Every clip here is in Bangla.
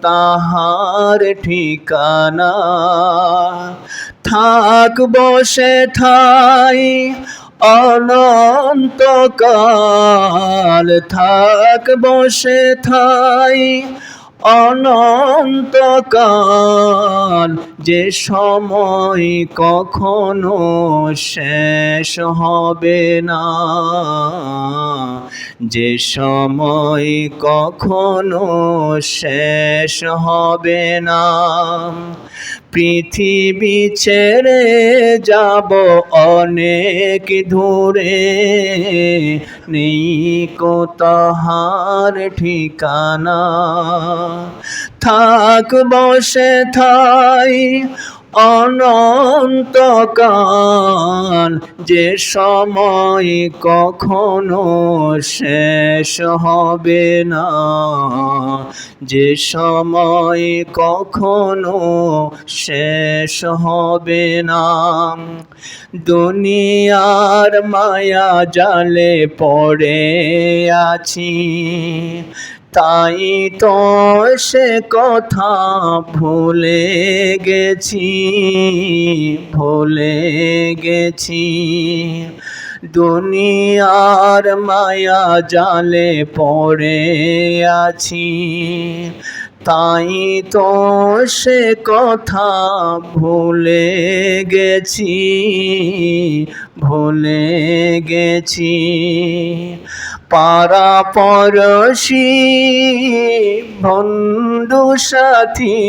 তাহার ঠিকানা। থাক বসে ঠাই অনন্তকাল, থাক বসে ঠাই অনন্তকাল, যে সময় কখনো শেষ হবে না, যে সময় কখনো শেষ হবে না। পৃথিবী ছেড়ে যাব অনেক দূরে, নেই কো তাহার ঠিকানা। থাক বসে ঠাই অনন্তকাল, যে সময় কখনো শেষ হবে না, যে সময় কখনো শেষ হবে না। দুনিয়ার মায়া জালে পড়ে আছি, তাই তো সে কথা ভুলে গেছি, ভুলে গেছি। দুনিয়ার মায়া জালে পড়ে আছি, তাই তো সে কথা ভুলে গেছি, ভুলে গেছি। পাড়া পড়শি বন্ধু সাথী,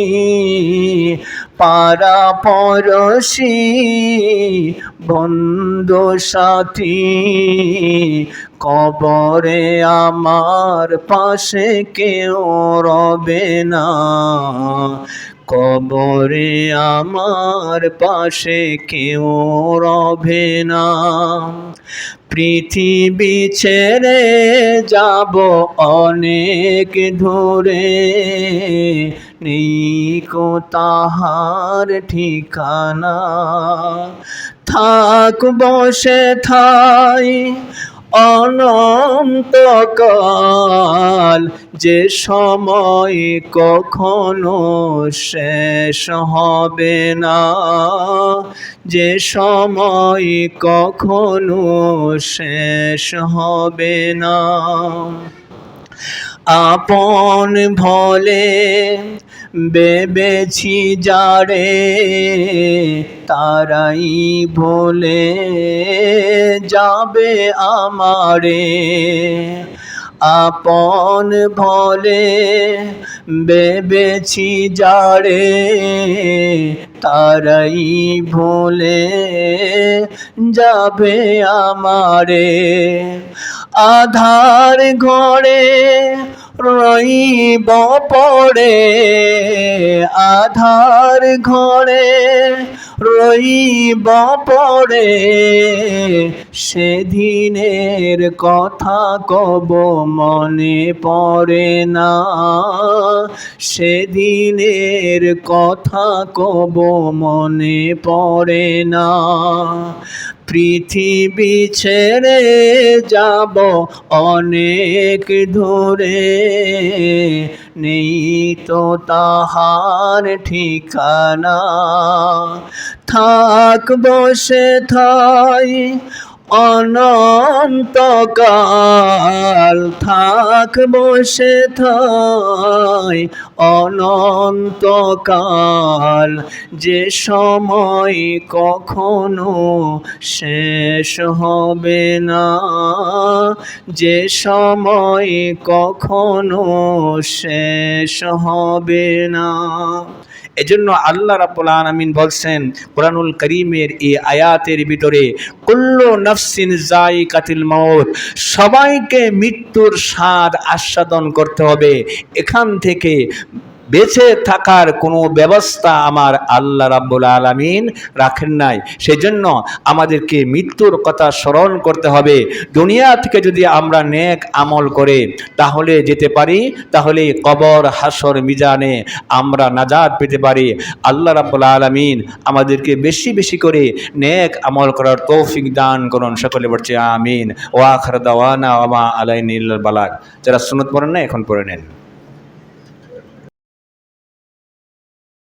পাড়া পড়শি বন্ধু সাথী, কবরে আমার পাশে কেউ রবে না, কবরে আমার পাশে কেউ রবে না। পৃথিবী ছেড়ে যাব অনেক দূরে, নেই কো তাহার ঠিকানা। থাক বসে ঠাই অনন্তকাল, যে সময় কখনো শেষ হবে না, যে সময় কখনো শেষ হবে না। আপন ভোলে ভেবেছি যারে, তারাই ভুলে যাবে আমারে। আপন ভোলে ভেবেছি যারে, তারাই ভুলে যাবে আমারে। আধার ঘরে রইব পড়ে, আধার ঘরে রইব পড়ে, সেদিনের কথা কব মনে পড়ে না, সেদিনের কথা কব মনে পড়ে না। পৃথিবী ছেড়ে যাব অনেক দূরে, নেই তো তাহার ঠিকানা। থাক বসে ঠাই অনন্তকাল, থাক বসে ঠাই অনন্তকাল, যে সময় কখনো শেষ হবে না, যে সময় কখনো শেষ হবে না। এজন্য আল্লাহ রাব্বুল আলামিন বলছেন কুরআনুল কারীমের এই আয়াতের ভিতরে, কুল্লু নাফসিন যায়িকাতুল মাউত, সবাইকে মৃত্যুর স্বাদ আস্বাদন করতে হবে। এখান থেকে বেঁচে থাকার কোনো ব্যবস্থা আমার আল্লাহ রাব্বুল আলামিন রাখেন নাই। সেজন্য আমাদেরকে মৃত্যুর কথা স্মরণ করতে হবে। দুনিয়া থেকে যদি আমরা নেক আমল করে তাহলে যেতে পারি, তাহলে কবর হাসর মিজানে আমরা নাজাত পেতে পারি। আল্লাহ রাব্বুল আলামিন আমাদেরকে বেশি বেশি করে নেক আমল করার তৌফিক দান করুন। সকলে বলছে আমিন। ওয়া আখির দাওয়ানা ওয়া মা আলাইনা ইল্লাল বালাগ। যারা সুন্নাত পড়েন না এখন পড়ে নেন।